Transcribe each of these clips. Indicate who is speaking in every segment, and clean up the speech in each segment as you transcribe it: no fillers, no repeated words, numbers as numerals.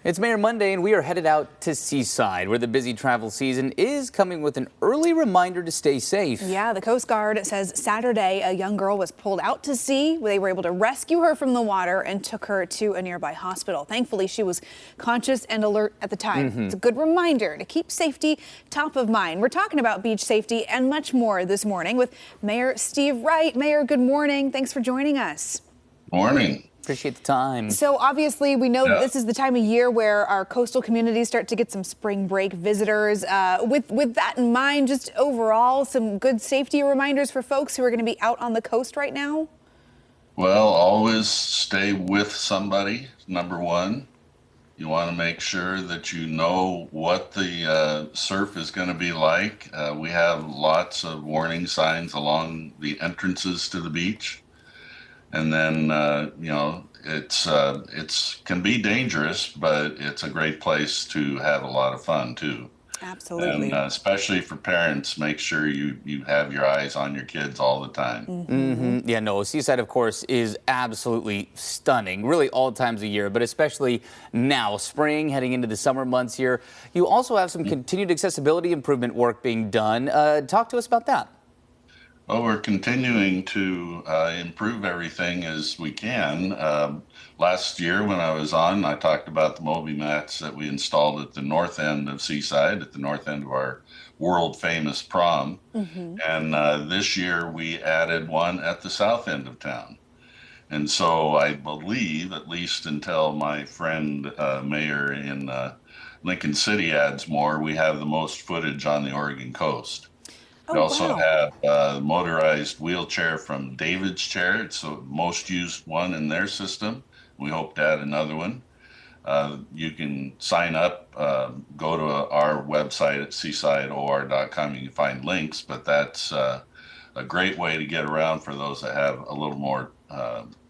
Speaker 1: It's Mayor Monday, and we are headed out to Seaside, where the busy travel season is coming with an early reminder to stay safe.
Speaker 2: Yeah, the Coast Guard says Saturday a young girl was pulled out to sea. They were able to rescue her from the water and took her to a nearby hospital. Thankfully, she was conscious and alert at the time. It's a good reminder to keep safety top of mind. We're talking about beach safety and much more this morning with Mayor Steve Wright. Mayor, good morning. Thanks for joining us.
Speaker 3: Morning.
Speaker 1: Appreciate the time.
Speaker 2: So obviously we know that this is the time of year where our coastal communities start to get some spring break visitors. With that in mind, just overall, some good safety reminders for folks who are going to be out on the coast right now?
Speaker 3: Well, always stay with somebody, number one. You want to make sure that you know what the surf is going to be like. We have lots of warning signs along the entrances to the beach. And then, it's can be dangerous, but it's a great place to have a lot of fun too.
Speaker 2: Absolutely.
Speaker 3: And especially for parents, make sure you have your eyes on your kids all the time.
Speaker 1: Yeah, no, Seaside, of course, is absolutely stunning, really all times of year, but especially now, spring, heading into the summer months here. You also have some continued accessibility improvement work being done. Talk to us about that.
Speaker 3: Well, we're continuing to improve everything as we can. Last year when I was on, I talked about the Moby mats that we installed at the north end of Seaside, at the north end of our world famous prom. And this year we added one at the south end of town. And so I believe, at least until my friend Mayor in Lincoln City adds more, we have the most footage on the Oregon coast. We also have a motorized wheelchair from David's Chair. It's the most used one in their system. We hope to add another one. You can sign up, go to our website at seasideor.com. You can find links, but that's a great way to get around for those that have a little more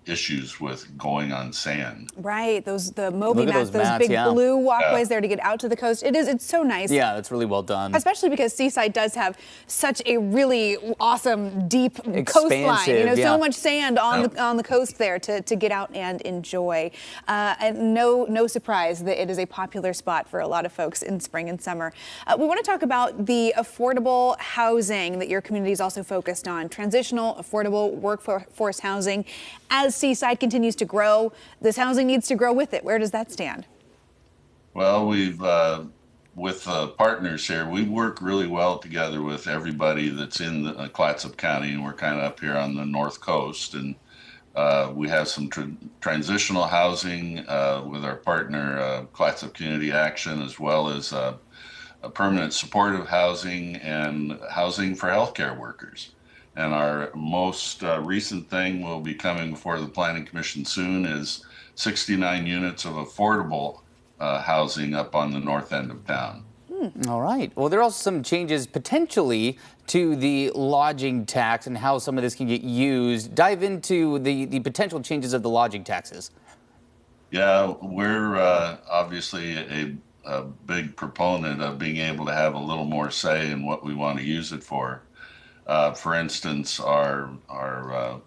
Speaker 3: issues with going on sand.
Speaker 2: Right, the Moby mats, those big blue walkways there to get out to the coast. It's so nice.
Speaker 1: Yeah, that's really well done.
Speaker 2: Especially because Seaside does have such a really awesome, deep coastline. So much sand on the coast there to get out and enjoy. And no surprise that it is a popular spot for a lot of folks in spring and summer. We want to talk about the affordable housing that your community is also focused on. Transitional, affordable workforce housing. As Seaside continues to grow, this housing needs to grow with it. Where does that stand?
Speaker 3: Well, we've, with partners here, we work really well together with everybody that's in the Clatsop County, and we're kind of up here on the north coast. And we have some transitional housing with our partner, Clatsop Community Action, as well as a permanent supportive housing and housing for healthcare workers. And our most recent thing will be coming before the Planning Commission soon is 69 units of affordable housing up on the north end of town.
Speaker 1: All right. Well, there are also some changes potentially to the lodging tax and how some of this can get used. Dive into the potential changes of the lodging taxes.
Speaker 3: Yeah, we're obviously a big proponent of being able to have a little more say in what we want to use it for. For instance, our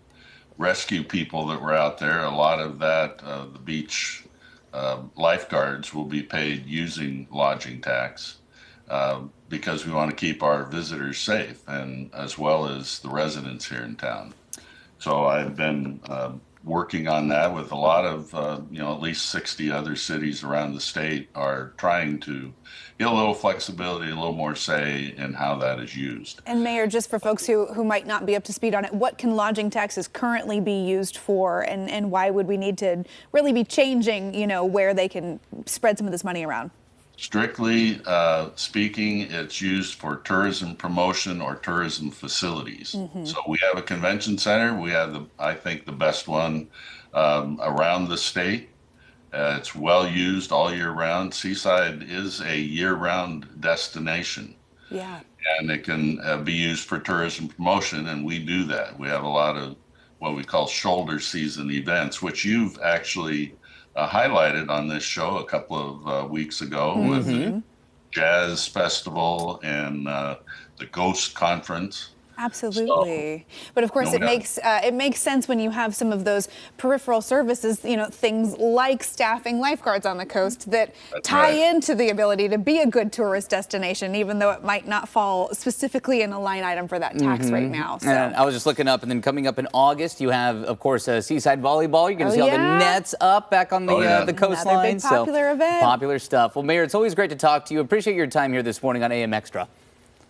Speaker 3: rescue people that were out there, a lot of that, the beach lifeguards will be paid using lodging tax because we want to keep our visitors safe, and as well as the residents here in town. So I've been working on that with a lot of, at least 60 other cities around the state are trying to get a little flexibility, a little more say in how that is used.
Speaker 2: And Mayor, just for folks who might not be up to speed on it, what can lodging taxes currently be used for, and why would we need to really be changing, where they can spread some of this money around?
Speaker 3: Strictly speaking, it's used for tourism promotion or tourism facilities. So we have a convention center. We have, I think, the best one around the state. It's well used all year round. Seaside is a year-round destination.
Speaker 2: Yeah.
Speaker 3: And it can be used for tourism promotion, and we do that. We have a lot of what we call shoulder season events, which you've actually highlighted on this show a couple of weeks ago with the Jazz Festival and the Ghost Conference.
Speaker 2: Absolutely. But of course,
Speaker 3: No,
Speaker 2: it makes sense when you have some of those peripheral services, things like staffing lifeguards on the coast that tie into the ability to be a good tourist destination, even though it might not fall specifically in a line item for that tax right now. So.
Speaker 1: And I was just looking up, and then coming up in August, you have, of course, Seaside volleyball. You're going to see all the nets up back on the coastline.
Speaker 2: Another big popular event.
Speaker 1: Popular stuff. Well, Mayor, it's always great to talk to you. Appreciate your time here this morning on AM Extra.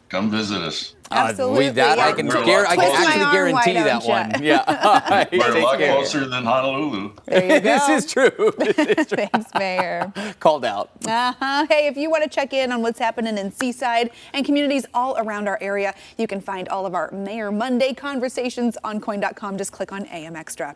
Speaker 3: Come visit us.
Speaker 2: Absolutely.
Speaker 1: I can actually guarantee that one. Yeah.
Speaker 3: We're a lot closer than Honolulu.
Speaker 2: There you go.
Speaker 1: This is true.
Speaker 2: Thanks, Mayor.
Speaker 1: Called out.
Speaker 2: Hey, if you want to check in on what's happening in Seaside and communities all around our area, you can find all of our Mayor Monday conversations on KOIN.com. Just click on AM Extra.